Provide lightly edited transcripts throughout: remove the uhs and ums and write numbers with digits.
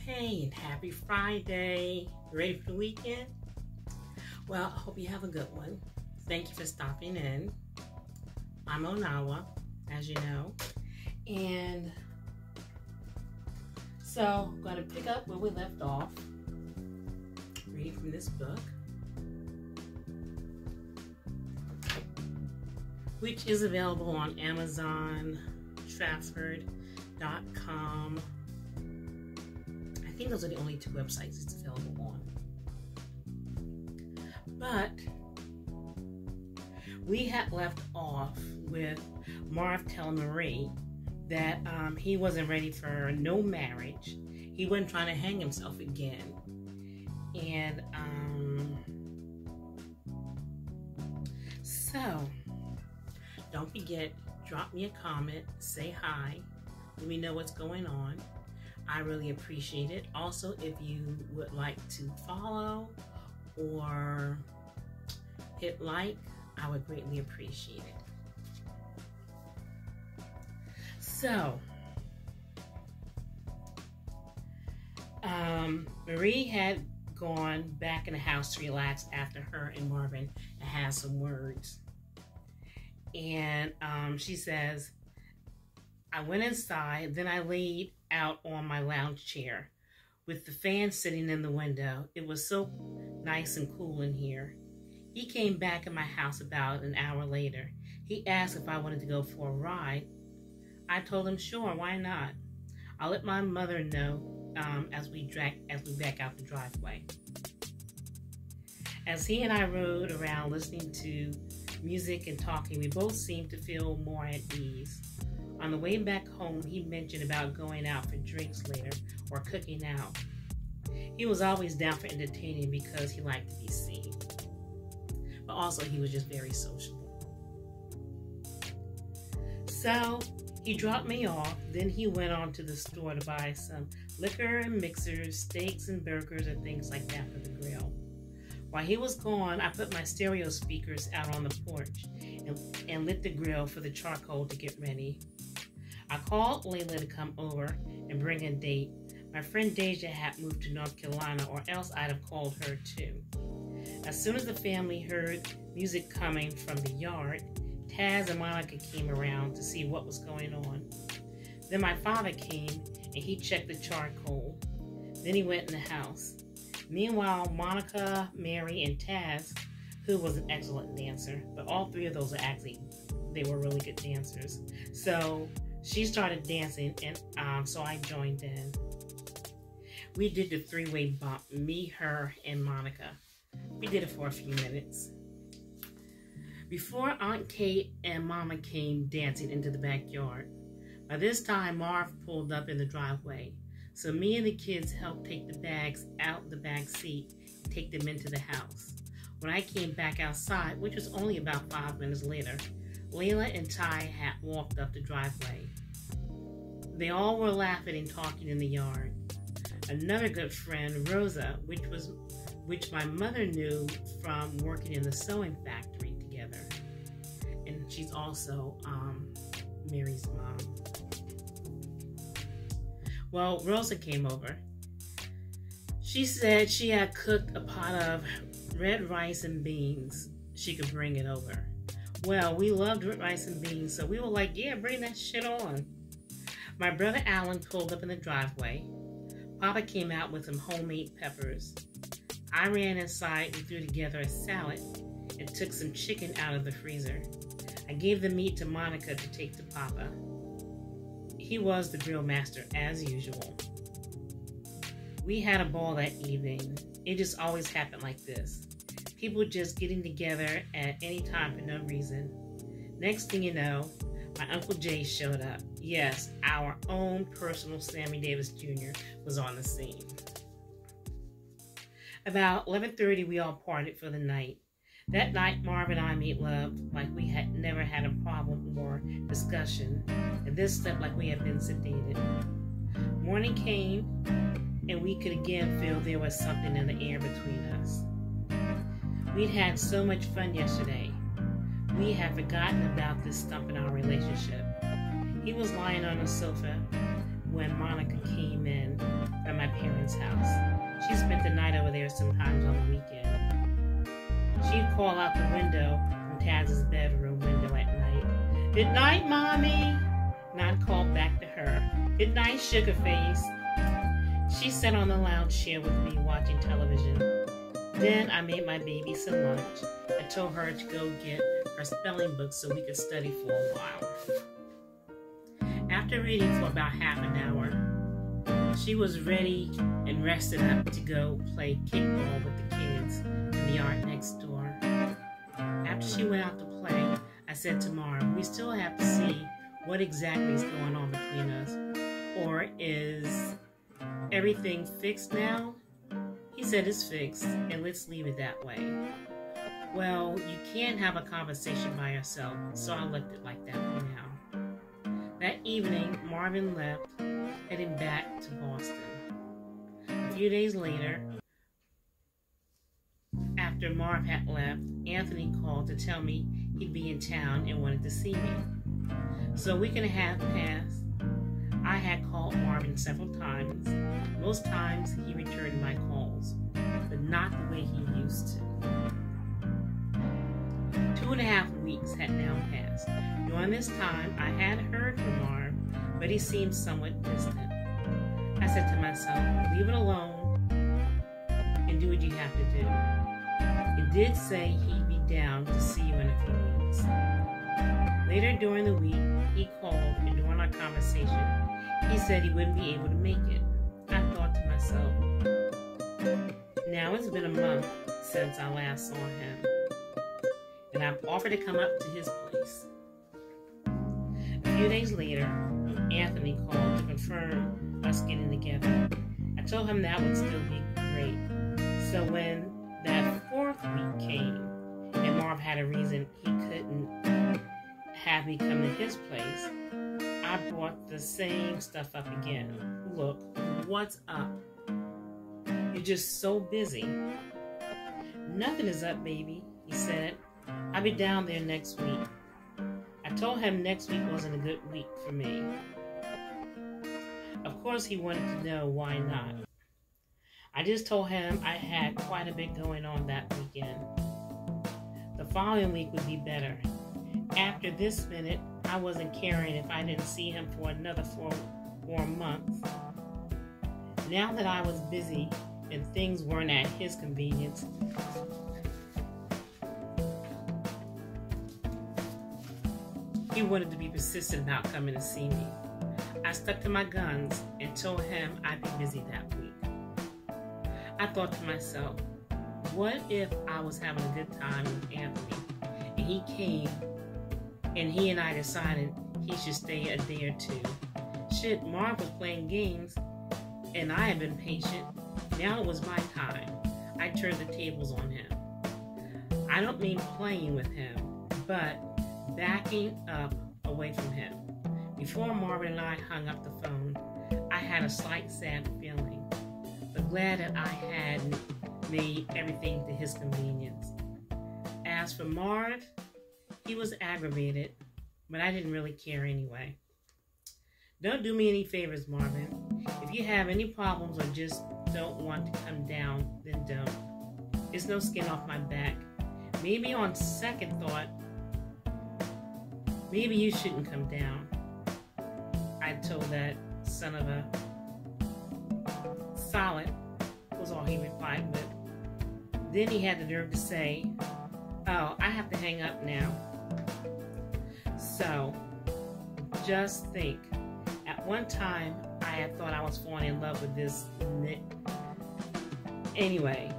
Hey, and happy Friday. Ready for the weekend? Well, I hope you have a good one. Thank you for stopping in. I'm Onawa, as you know. And so I'm going to pick up where we left off, reading from this book, which is available on Amazon, Trafford.com. I think those are the only two websites it's available on. But we had left off with Marv telling Marie that he wasn't ready for no marriage. He wasn't trying to hang himself again. And so don't forget, drop me a comment, say hi, let me know what's going on. I really appreciate it. Also, if you would like to follow or hit like, I would greatly appreciate it. So, Marie had gone back in the house to relax after her and Marvin had some words. And she says, I went inside, then I laid out on my lounge chair with the fan sitting in the window. It was so nice and cool in here. He came back in my house about an hour later. He asked if I wanted to go for a ride. I told him, sure, why not? I'll let my mother know as we back out the driveway. As he and I rode around listening to music and talking, we both seemed to feel more at ease. On the way back home, he mentioned about going out for drinks later or cooking out. He was always down for entertaining because he liked to be seen. But also, he was just very sociable. So, he dropped me off. Then he went on to the store to buy some liquor and mixers, steaks and burgers and things like that for the grill. While he was gone, I put my stereo speakers out on the porch and lit the grill for the charcoal to get ready. I called Layla to come over and bring a date. My friend Deja had moved to North Carolina, or else I'd have called her too. As soon as the family heard music coming from the yard, Taz and Monica came around to see what was going on. Then my father came and he checked the charcoal. Then he went in the house. Meanwhile, Monica, Mary, and Taz, who was an excellent dancer, but all three of those they were really good dancers. So she started dancing, and so I joined in. We did the three-way bump, me, her, and Monica. We did it for a few minutes. Before Aunt Kate and Mama came dancing into the backyard. By this time, Marv pulled up in the driveway. So me and the kids helped take the bags out the back seat and take them into the house. When I came back outside, which was only about 5 minutes later, Layla and Ty had walked up the driveway. They all were laughing and talking in the yard. Another good friend, Rosa, which my mother knew from working in the sewing factory together. And she's also Mary's mom. Well, Rosa came over. She said she had cooked a pot of red rice and beans. She could bring it over. Well, we loved red rice and beans, so we were like, yeah, bring that shit on. My brother Alan pulled up in the driveway. Papa came out with some homemade peppers. I ran inside and threw together a salad and took some chicken out of the freezer. I gave the meat to Monica to take to Papa. He was the grill master, as usual. We had a ball that evening. It just always happened like this. People just getting together at any time for no reason. Next thing you know, my Uncle Jay showed up. Yes, our own personal Sammy Davis Jr. was on the scene. About 11:30, we all parted for the night. That night, Marv and I made love like we had never had a problem or discussion, and this slept like we had been sedated. Morning came, and we could again feel there was something in the air between us. We'd had so much fun yesterday. We had forgotten about this stump in our relationship. He was lying on the sofa when Monica came in from my parents' She spent the night over there sometimes on the weekend. She'd call out the window from Taz's bedroom window at night. "Good night, Mommy." And I'd call back to her, "Good night, sugar face." She sat on the lounge chair with me watching television. Then I made my baby some lunch and told her to go get her spelling book so we could study for a while. After reading for about half an hour, she was ready and rested up to go play kickball with the kids in the yard next door. After she went out to play, I said to Marv, "We still have to see what exactly is going on between us. Or is everything fixed now?" He said it's fixed, and let's leave it that way. Well, you can't have a conversation by yourself, so I left it like that for now. That evening, Marvin left, heading back to Boston. A few days later, after Marv had left, Anthony called to tell me he'd be in town and wanted to see me. So a week and a half passed. I had called Marvin several times. Most times he returned my calls, but not the way he used to. 2.5 weeks had now passed. During this time, I had heard from Marv, but he seemed somewhat distant. I said to myself, leave it alone and do what you have to do. He did say he'd be down to see you in a few weeks. Later during the week, he called, and during our conversation, he said he wouldn't be able to make it. I thought to myself, now it's been a month since I last saw him, and I've offered to come up to his place. A few days later, Anthony called to confirm us getting together. I told him that would still be great. So when that 4th week came, and Marv had a reason he couldn't have me come to his place, I brought the same stuff up again. Look, what's up? You're just so busy. Nothing is up, baby, he said. I'll be down there next week. I told him next week wasn't a good week for me. Of course, he wanted to know why not. I just told him I had quite a bit going on that weekend. The following week would be better. After this minute, I wasn't caring if I didn't see him for another four months. Now that I was busy and things weren't at his convenience, he wanted to be persistent about coming to see me. I stuck to my guns and told him I'd be busy that week. I thought to myself, what if I was having a good time with Anthony and he came and he and I decided he should stay a day or two? Shit, Marv was playing games and I had been patient. Now it was my time. I turned the tables on him. I don't mean playing with him, but backing up away from him. Before Marvin and I hung up the phone, I had a slight sad feeling, but glad that I had made everything to his convenience. As for Marv, he was aggravated, but I didn't really care anyway. Don't do me any favors, Marvin. If you have any problems or just don't want to come down, then don't. It's no skin off my back. Maybe on second thought, maybe you shouldn't come down. I told that son of a solid, was all he replied with. Then he had the nerve to say, oh, I have to hang up now. So, just think. At one time, I had thought I was falling in love with this Nick. Anyway,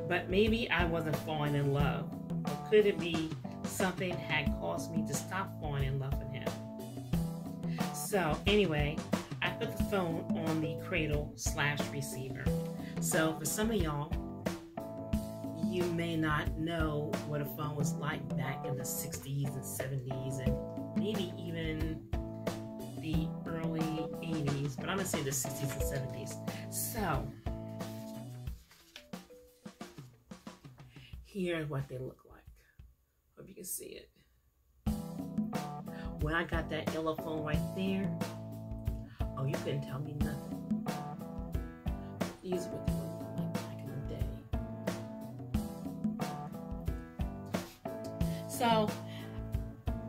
but maybe I wasn't falling in love. Or could it be something had caused me to stop falling in love with him? So anyway, I put the phone on the cradle/receiver. So for some of y'all, you may not know what a phone was like back in the 60s and 70s and maybe even the early 80s, but I'm going to say the 60s and 70s. So, here's what they look like. Hope you can see it. When I got that yellow phone right there, oh, you couldn't tell me nothing. These are what they look like. So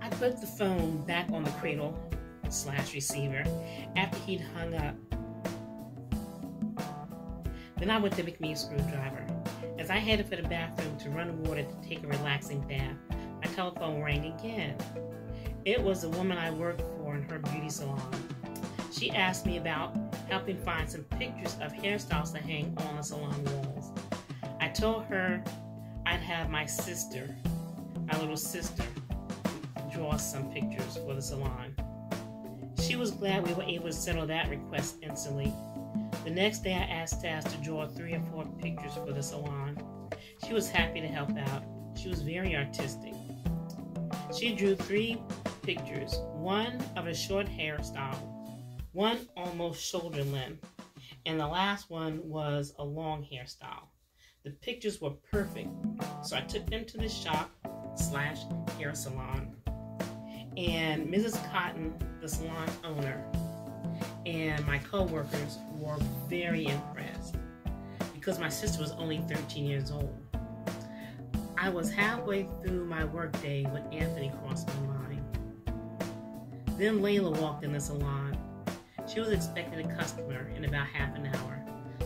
I put the phone back on the cradle/receiver after he'd hung up. Then I went to make me a screwdriver. As I headed for the bathroom to run water to take a relaxing bath, my telephone rang again. It was the woman I worked for in her beauty salon. She asked me about helping find some pictures of hairstyles to hang on the salon walls. I told her I'd have my little sister, draw some pictures for the salon. She was glad we were able to settle that request instantly. The next day I asked Taz to draw 3 or 4 pictures for the salon. She was happy to help out. She was very artistic. She drew 3 pictures, one of a short hairstyle, one almost shoulder length, and the last one was a long hairstyle. The pictures were perfect, so I took them to the shop/hair salon. And Mrs. Cotton, the salon owner, and my co-workers were very impressed because my sister was only 13 years old. I was halfway through my workday when Anthony crossed my mind. Then Layla walked in the salon. She was expecting a customer in about half an hour.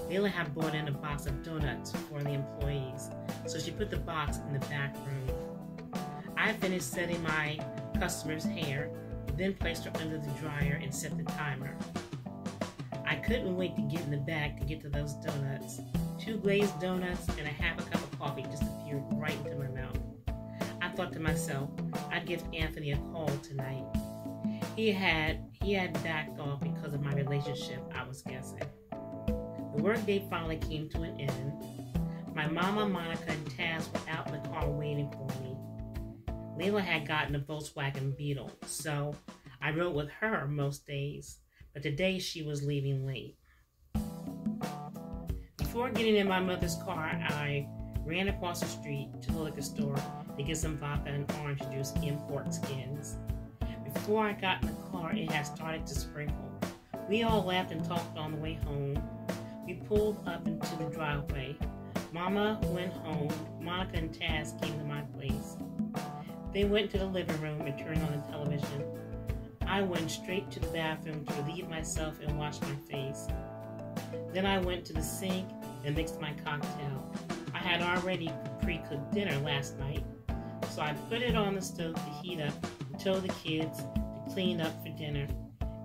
Layla had brought in a box of donuts for the employees, so she put the box in the back room. I finished setting my customer's hair, then placed her under the dryer and set the timer. I couldn't wait to get in the bag to get to those donuts. 2 glazed donuts and a half a cup of coffee just appeared right into my mouth. I thought to myself, I'd give Anthony a call tonight. He had backed off because of my relationship, I was guessing. The workday finally came to an end. My mama, Monica, and Taz were out in the car waiting for me. Layla had gotten a Volkswagen Beetle, so I rode with her most days, but today she was leaving late. Before getting in my mother's car, I ran across the street to the liquor store to get some vodka and orange juice import skins. Before I got in the car, it had started to sprinkle. We all laughed and talked on the way home. We pulled up into the driveway. Mama went home. Monica and Taz came to my place. They went to the living room and turned on the television. I went straight to the bathroom to relieve myself and wash my face. Then I went to the sink and mixed my cocktail. I had already pre-cooked dinner last night, so I put it on the stove to heat up and told the kids to clean up for dinner.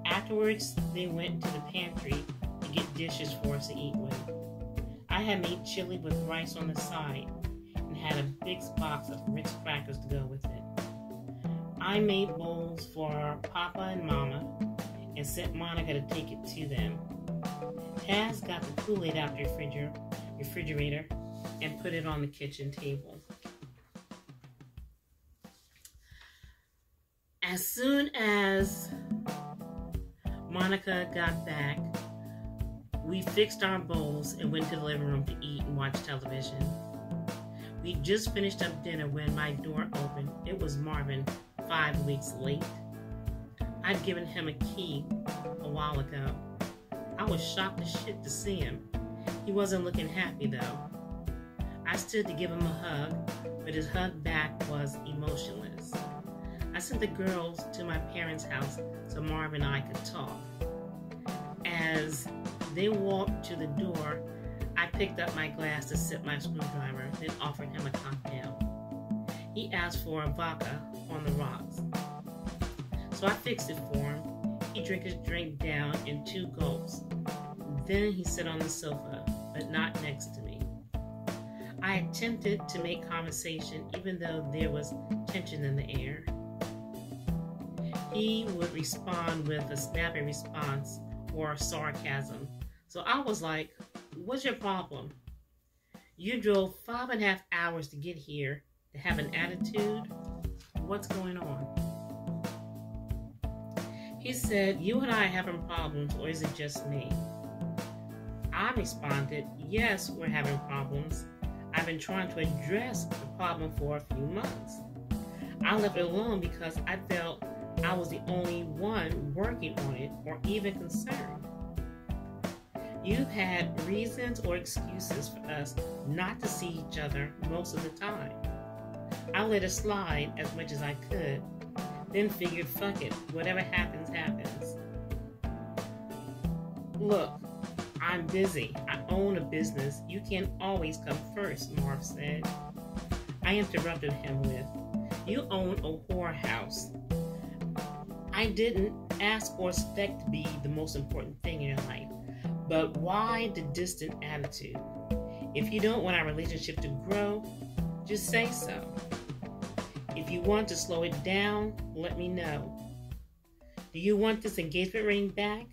Afterwards, they went to the pantry to get dishes for us to eat with. I had made chili with rice on the side and had a big box of Ritz crackers to go with it. I made bowls for Papa and Mama and sent Monica to take it to them. Taz got the Kool-Aid out the refrigerator and put it on the kitchen table. As soon as Monica got back, we fixed our bowls and went to the living room to eat and watch television. We just finished up dinner when my door opened. It was Marvin, 5 weeks late. I'd given him a key a while ago. I was shocked as shit to see him. He wasn't looking happy though. I stood to give him a hug, but his hug back was emotionless. I sent the girls to my parents' house so Marv and I could talk. As they walked to the door, I picked up my glass to sip my screwdriver, then offered him a cocktail. He asked for a vodka on the rocks, so I fixed it for him. He drank his drink down in 2 gulps. Then he sat on the sofa, but not next to me. I attempted to make conversation even though there was tension in the air. He would respond with a snappy response or sarcasm. So I was like, what's your problem? You drove 5.5 hours to get here to have an attitude? What's going on? He said, you and I are having problems, or is it just me? I responded, yes, we're having problems. I've been trying to address the problem for a few months. I left it alone because I felt I was the only one working on it or even concerned. You've had reasons or excuses for us not to see each other most of the time. I let it slide as much as I could, then figured, fuck it, whatever happens, happens. Look, I'm busy. I own a business. You can't always come first, Marv said. I interrupted him with, you own a whorehouse. I didn't ask or expect to be the most important thing in your life, but why the distant attitude? If you don't want our relationship to grow, just say so. If you want to slow it down, let me know. Do you want this engagement ring back?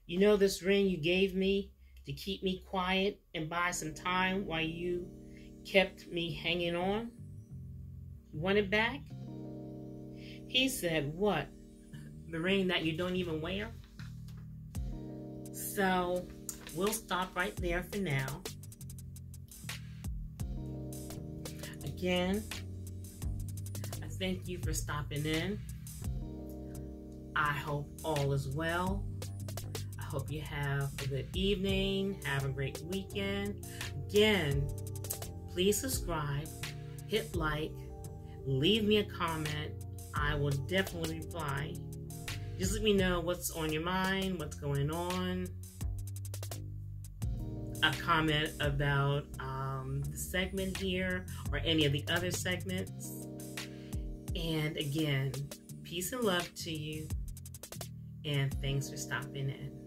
You know this ring you gave me to keep me quiet and buy some time while you kept me hanging on? You want it back? He said, what? The ring that you don't even wear? So, we'll stop right there for now. Again, I thank you for stopping in. I hope all is well. I hope you have a good evening. Have a great weekend. Again, please subscribe, hit like, leave me a comment. I will definitely reply. Just let me know what's on your mind, what's going on. A comment about the segment here or any of the other segments. And again, peace and love to you. And thanks for stopping in.